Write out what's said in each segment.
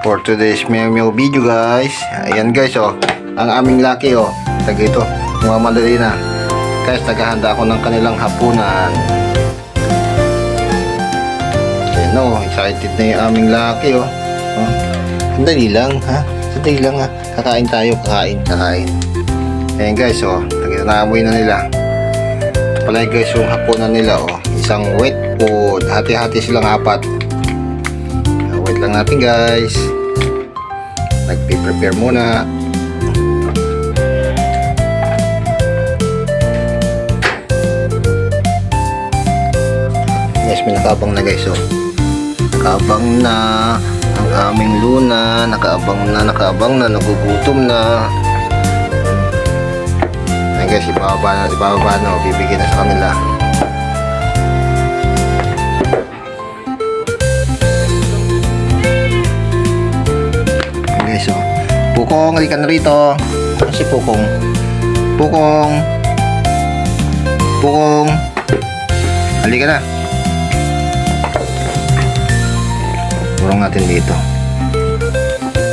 For today's meow video guys. Ayan guys oh. Ang aming laki oh. Taga ito. Mamadali na. Guys, naghahanda ako ng kanilang hapunan. Ayan oh. Excited na yung aming laki oh. Sandali lang ha. Sandali lang ha. Kakain tayo. Kakain. Ayan guys oh. Naamoy na nila. Ito pala guys yung hapunan nila oh. Isang wet food. Hati-hati silang 4. Wait lang natin guys. Nagpe-prepare muna. Guys, may nakaabang na guys oh. Nakaabang na ang aming Luna. Nakaabang na. Nagugutom na. Ayan guys, ibababa na. Bibigyan na sa kanila. So, Pukong, halika na rito. Ano si Pukong? Pukong, halika na. Kurang natin dito.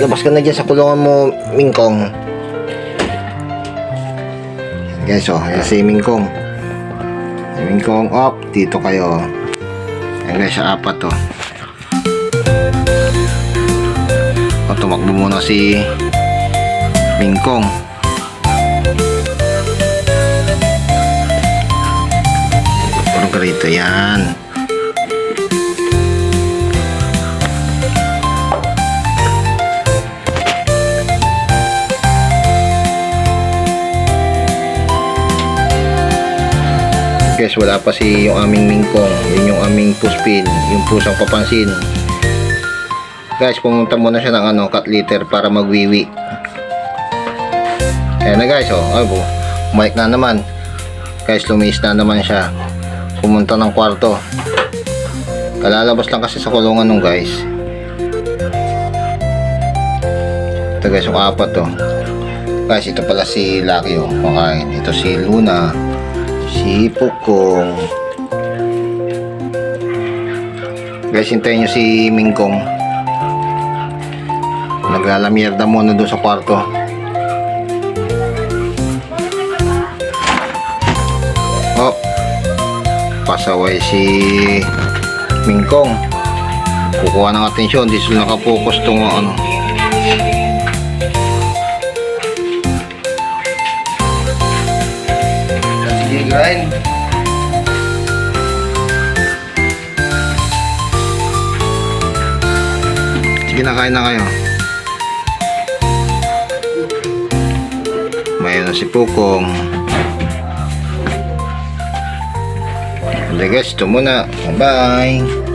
Labas ka na dyan sa kulungan mo, Mingkong. Guys, oh, yan si Mingkong. Mingkong, up, dito kayo. Yan guys, sa 4 to. Tumakbo muna si Mingkong. Purong ka rito yan. Guys, wala pa si yung aming Mingkong. Yun yung aming puspin. Yung pusang papansin. Guys, pumunta muna siya ng cat litter para magwiwi. Ayan na guys, oh. Ay, umayik na naman. Guys, lumis na naman siya. Pumunta ng kwarto. Kalalabas lang kasi sa kulungan nung guys. Ito guys, yung 4 to. Guys, ito pala si Lucky, oh. Okay, ito si Luna. Si Pukong. Guys, hintayin nyo si Mingkong. Naglalamierda muna doon sa kwarto. Oh, pasaway si Mingkong. Kukuha ng atensyon. Di sila nakapokus itong ano. Sige, grind. Sige na, kain na kayo. Mayroon si Pukong. Okay guys, ito muna. Bye.